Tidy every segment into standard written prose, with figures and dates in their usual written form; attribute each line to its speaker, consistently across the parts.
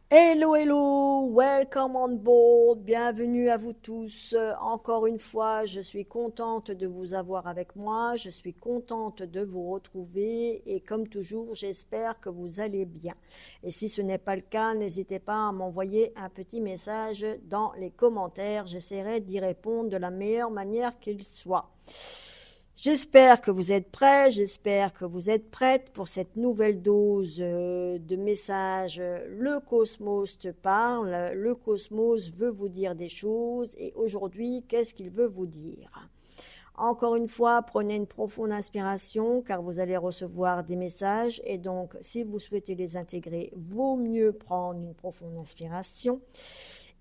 Speaker 1: Hello, hello, welcome on board, bienvenue à vous tous. Encore une fois, je suis contente de vous avoir avec moi, je suis contente de vous retrouver et comme toujours, j'espère que vous allez bien. Et si ce n'est pas le cas, n'hésitez pas à m'envoyer un petit message dans les commentaires, j'essaierai d'y répondre de la meilleure manière qu'il soit. J'espère que vous êtes prêts, j'espère que vous êtes prêtes pour cette nouvelle dose de messages. Le cosmos te parle, le cosmos veut vous dire des choses et aujourd'hui, qu'est-ce qu'il veut vous dire? Encore une fois, prenez une profonde inspiration car vous allez recevoir des messages et donc si vous souhaitez les intégrer, vaut mieux prendre une profonde inspiration.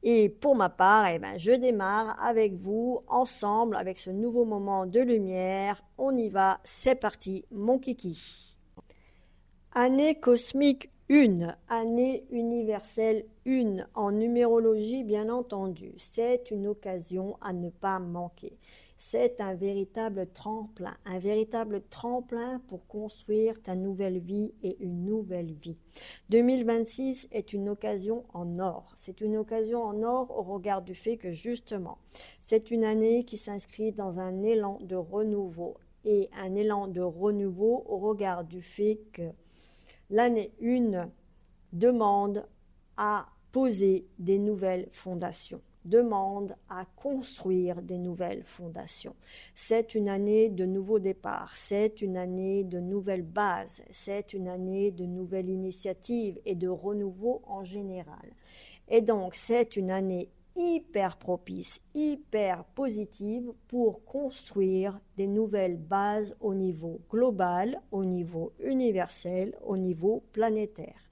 Speaker 1: Et pour ma part, je démarre avec vous, ensemble, avec ce nouveau moment de lumière. On y va, c'est parti, mon kiki. Année cosmique 1, année universelle 1, en numérologie bien entendu. C'est une occasion à ne pas manquer. C'est un véritable tremplin pour construire ta nouvelle vie et une nouvelle vie. 2026 est une occasion en or. C'est une occasion en or au regard du fait que justement, c'est une année qui s'inscrit dans un élan de renouveau. Et un élan de renouveau au regard du fait que l'année 1 demande à poser des nouvelles fondations, demande à construire des nouvelles fondations. C'est une année de nouveaux départs, c'est une année de nouvelles bases, c'est une année de nouvelles initiatives et de renouveau en général. Et donc, c'est une année hyper propice, hyper positive pour construire des nouvelles bases au niveau global, au niveau universel, au niveau planétaire.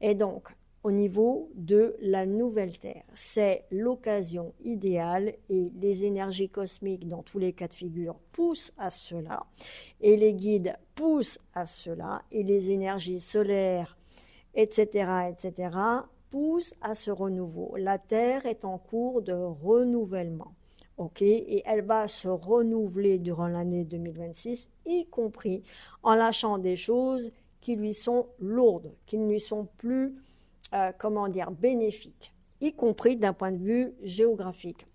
Speaker 1: Et donc, au niveau de la nouvelle Terre, c'est l'occasion idéale et les énergies cosmiques dans tous les cas de figure poussent à cela et les guides poussent à cela et les énergies solaires, etc., poussent à ce renouveau. La Terre est en cours de renouvellement. Ok, et elle va se renouveler durant l'année 2026, y compris en lâchant des choses qui lui sont lourdes, qui ne lui sont plus, bénéfiques, y compris d'un point de vue géographique.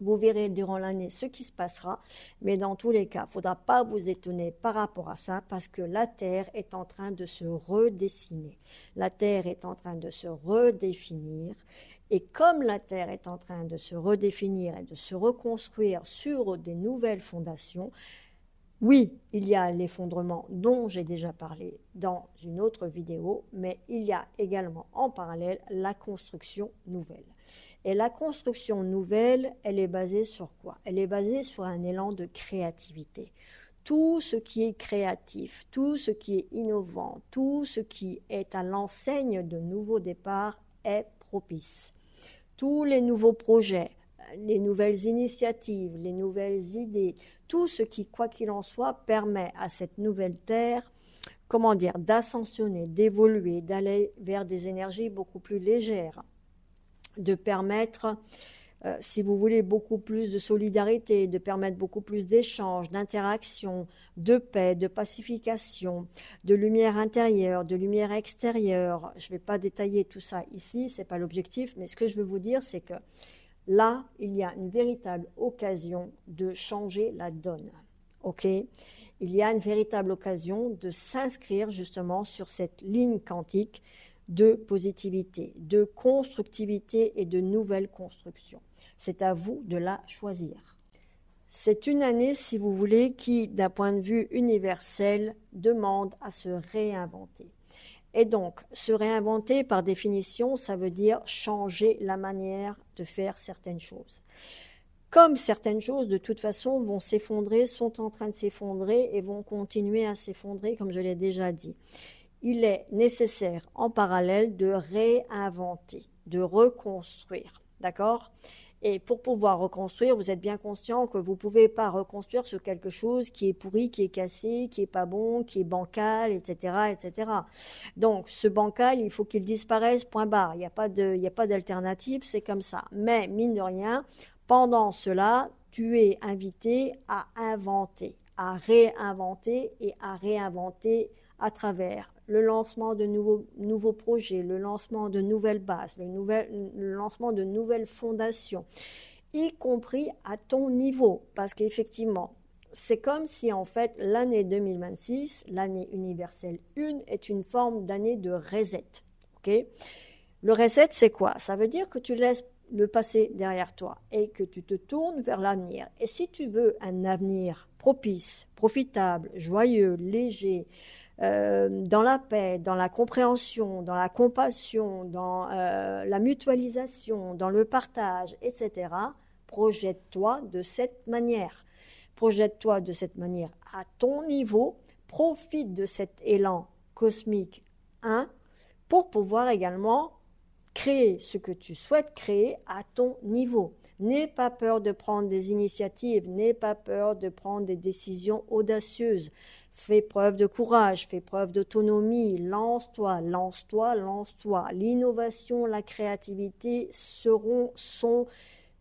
Speaker 1: Vous verrez durant l'année ce qui se passera, mais dans tous les cas, il ne faudra pas vous étonner par rapport à ça parce que la Terre est en train de se redessiner. La Terre est en train de se redéfinir. Et comme la Terre est en train de se redéfinir et de se reconstruire sur des nouvelles fondations, oui, il y a l'effondrement dont j'ai déjà parlé dans une autre vidéo, mais il y a également en parallèle la construction nouvelle. Et la construction nouvelle, elle est basée sur quoi? Elle est basée sur un élan de créativité. Tout ce qui est créatif, tout ce qui est innovant, tout ce qui est à l'enseigne de nouveaux départs est propice. Tous les nouveaux projets, les nouvelles initiatives, les nouvelles idées, tout ce qui, quoi qu'il en soit, permet à cette nouvelle Terre, d'ascensionner, d'évoluer, d'aller vers des énergies beaucoup plus légères, de permettre, si vous voulez, beaucoup plus de solidarité, de permettre beaucoup plus d'échanges, d'interactions, de paix, de pacification, de lumière intérieure, de lumière extérieure. Je ne vais pas détailler tout ça ici, ce n'est pas l'objectif, mais ce que je veux vous dire, c'est que là, il y a une véritable occasion de changer la donne. Ok? Il y a une véritable occasion de s'inscrire justement sur cette ligne quantique de positivité, de constructivité et de nouvelle construction. C'est à vous de la choisir. C'est une année, si vous voulez, qui, d'un point de vue universel, demande à se réinventer. Et donc, se réinventer, par définition, ça veut dire changer la manière de faire certaines choses. Comme certaines choses, de toute façon, vont s'effondrer, sont en train de s'effondrer et vont continuer à s'effondrer, comme je l'ai déjà dit. Il est nécessaire, en parallèle, de réinventer, de reconstruire. D'accord ? Et pour pouvoir reconstruire, vous êtes bien conscient que vous ne pouvez pas reconstruire sur quelque chose qui est pourri, qui est cassé, qui n'est pas bon, qui est bancal, etc., etc. Donc, ce bancal, il faut qu'il disparaisse, point barre. Il n'y a pas d'alternative, c'est comme ça. Mais, mine de rien, pendant cela, tu es invité à inventer, à réinventer et à réinventer à travers le lancement de nouveaux projets, le lancement de nouvelles bases, le lancement de nouvelles fondations, y compris à ton niveau. Parce qu'effectivement, c'est comme si en fait l'année 2026, l'année universelle 1, est une forme d'année de reset. Okay? Le reset, c'est quoi? Ça veut dire que tu laisses le passé derrière toi et que tu te tournes vers l'avenir. Et si tu veux un avenir propice, profitable, joyeux, léger, dans la paix, dans la compréhension, dans la compassion, dans la mutualisation, dans le partage, etc., projette-toi de cette manière. Projette-toi de cette manière à ton niveau, profite de cet élan cosmique 1 pour pouvoir également créer ce que tu souhaites créer à ton niveau. N'aie pas peur de prendre des initiatives, n'aie pas peur de prendre des décisions audacieuses. Fais preuve de courage, fais preuve d'autonomie, lance-toi, lance-toi, lance-toi. L'innovation, la créativité sont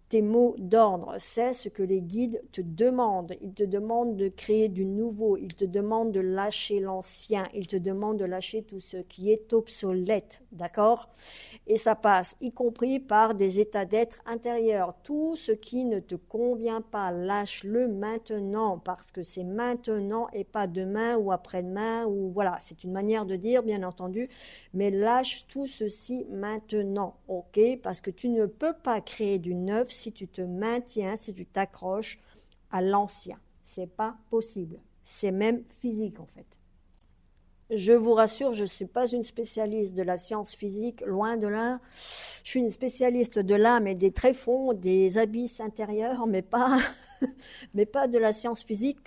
Speaker 1: tes mots d'ordre, c'est ce que les guides te demandent. Ils te demandent de créer du nouveau, ils te demandent de lâcher l'ancien, ils te demandent de lâcher tout ce qui est obsolète, d'accord? Et ça passe, y compris par des états d'être intérieurs. Tout ce qui ne te convient pas, lâche-le maintenant, parce que c'est maintenant et pas demain ou après-demain, ou voilà, c'est une manière de dire, bien entendu, mais lâche tout ceci maintenant, ok? Parce que tu ne peux pas créer du neuf si tu te maintiens, si tu t'accroches à l'ancien. C'est pas possible. C'est même physique en fait. Je vous rassure, je ne suis pas une spécialiste de la science physique, loin de là. Je suis une spécialiste de l'âme et des tréfonds, des abysses intérieurs, mais pas, mais pas de la science physique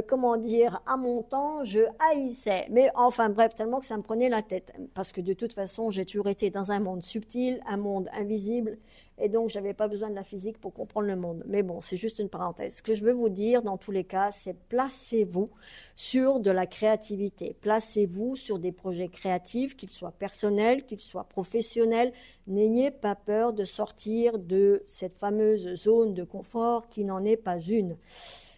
Speaker 1: comment dire, à mon temps, je haïssais. Mais enfin bref, tellement que ça me prenait la tête. Parce que de toute façon, j'ai toujours été dans un monde subtil, un monde invisible, et donc je n'avais pas besoin de la physique pour comprendre le monde. Mais bon, c'est juste une parenthèse. Ce que je veux vous dire, dans tous les cas, c'est placez-vous sur de la créativité. Placez-vous sur des projets créatifs, qu'ils soient personnels, qu'ils soient professionnels. N'ayez pas peur de sortir de cette fameuse zone de confort qui n'en est pas une.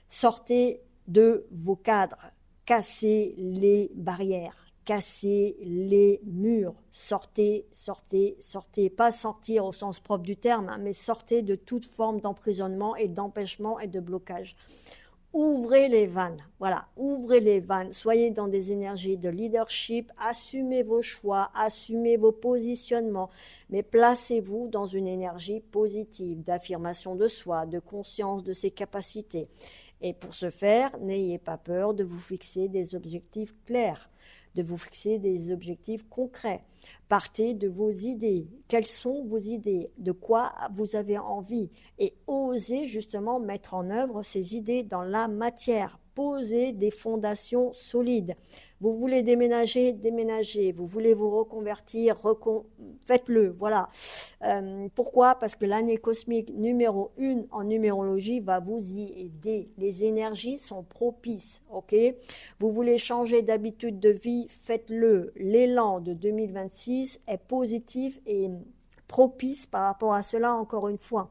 Speaker 1: Sortez de vos cadres, cassez les barrières. Cassez les murs, sortez, sortez, sortez, pas sortir au sens propre du terme, hein, mais sortez de toute forme d'emprisonnement et d'empêchement et de blocage. Ouvrez les vannes, voilà, ouvrez les vannes, soyez dans des énergies de leadership, assumez vos choix, assumez vos positionnements, mais placez-vous dans une énergie positive, d'affirmation de soi, de conscience de ses capacités. Et pour ce faire, n'ayez pas peur de vous fixer des objectifs clairs, de vous fixer des objectifs concrets. Partez de vos idées. Quelles sont vos idées? De quoi vous avez envie? Et osez justement mettre en œuvre ces idées dans la matière. Posez des fondations solides. Vous voulez déménager, déménagez. Vous voulez vous reconvertir, faites-le. Voilà. Pourquoi? Parce que l'année cosmique numéro 1 en numérologie va vous y aider. Les énergies sont propices. Ok? Vous voulez changer d'habitude de vie, faites-le. L'élan de 2026 est positif et propice par rapport à cela, encore une fois.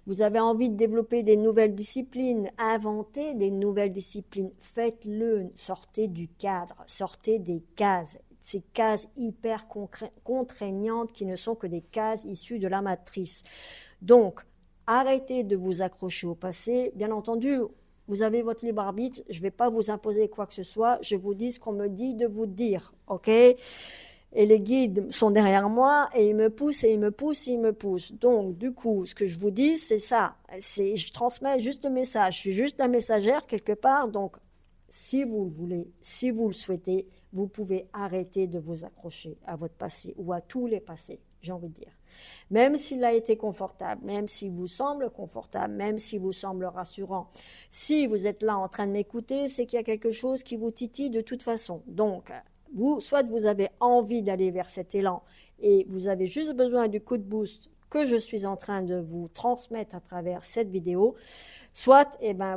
Speaker 1: Vous avez envie de développer des nouvelles disciplines, inventer des nouvelles disciplines, faites-le, sortez du cadre, sortez des cases, ces cases hyper contraignantes qui ne sont que des cases issues de la matrice. Donc, arrêtez de vous accrocher au passé, bien entendu. Vous avez votre libre arbitre, je ne vais pas vous imposer quoi que ce soit, je vous dis ce qu'on me dit de vous dire, ok? Et les guides sont derrière moi et ils me poussent et ils me poussent et ils me poussent. Donc, du coup, ce que je vous dis, c'est ça. Je transmets juste le message. Je suis juste la messagère quelque part. Donc, si vous le voulez, si vous le souhaitez, vous pouvez arrêter de vous accrocher à votre passé ou à tous les passés, j'ai envie de dire. Même s'il a été confortable, même s'il vous semble confortable, même s'il vous semble rassurant. Si vous êtes là en train de m'écouter, c'est qu'il y a quelque chose qui vous titille de toute façon. Donc, soit vous avez envie d'aller vers cet élan et vous avez juste besoin du coup de boost que je suis en train de vous transmettre à travers cette vidéo, soit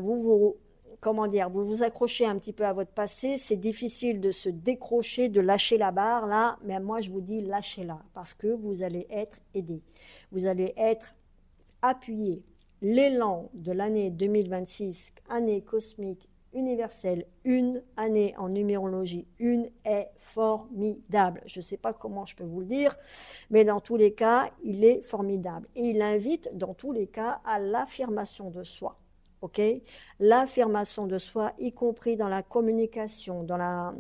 Speaker 1: vous vous accrochez un petit peu à votre passé, c'est difficile de se décrocher, de lâcher la barre là, mais moi je vous dis lâchez-la parce que vous allez être aidé, vous allez être appuyé. L'élan de l'année 2026, année cosmique universelle. Une année en numérologie, une est formidable. Je ne sais pas comment je peux vous le dire, mais dans tous les cas, il est formidable. Et il invite dans tous les cas à l'affirmation de soi. Ok? L'affirmation de soi, y compris dans la communication, dans la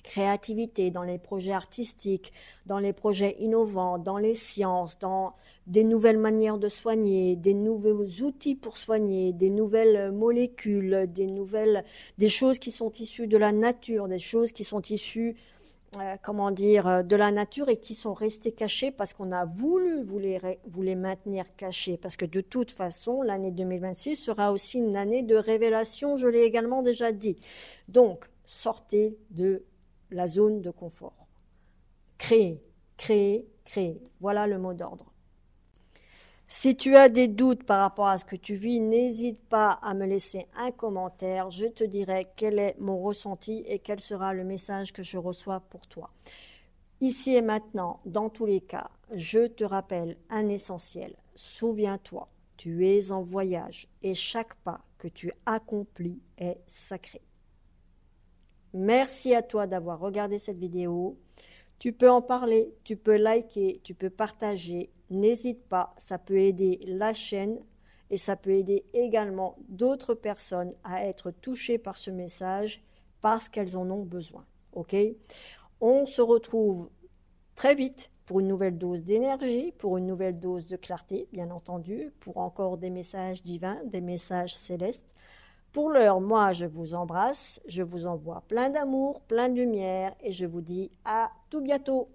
Speaker 1: créativité, dans les projets artistiques, dans les projets innovants, dans les sciences, dans des nouvelles manières de soigner, des nouveaux outils pour soigner, des nouvelles molécules, des choses qui sont issues de la nature, des choses qui sont issues, de la nature et qui sont restées cachées parce qu'on a voulu vous les maintenir cachées. Parce que de toute façon, l'année 2026 sera aussi une année de révélation, je l'ai également déjà dit. Donc, sortez de la zone de confort. Créer, créer, créer. Voilà le mot d'ordre. Si tu as des doutes par rapport à ce que tu vis, n'hésite pas à me laisser un commentaire. Je te dirai quel est mon ressenti et quel sera le message que je reçois pour toi. Ici et maintenant, dans tous les cas, je te rappelle un essentiel. Souviens-toi, tu es en voyage et chaque pas que tu accomplis est sacré. Merci à toi d'avoir regardé cette vidéo. Tu peux en parler, tu peux liker, tu peux partager. N'hésite pas, ça peut aider la chaîne et ça peut aider également d'autres personnes à être touchées par ce message parce qu'elles en ont besoin. Ok? On se retrouve très vite pour une nouvelle dose d'énergie, pour une nouvelle dose de clarté, bien entendu, pour encore des messages divins, des messages célestes. Pour l'heure, moi, je vous embrasse, je vous envoie plein d'amour, plein de lumière et je vous dis à tout bientôt.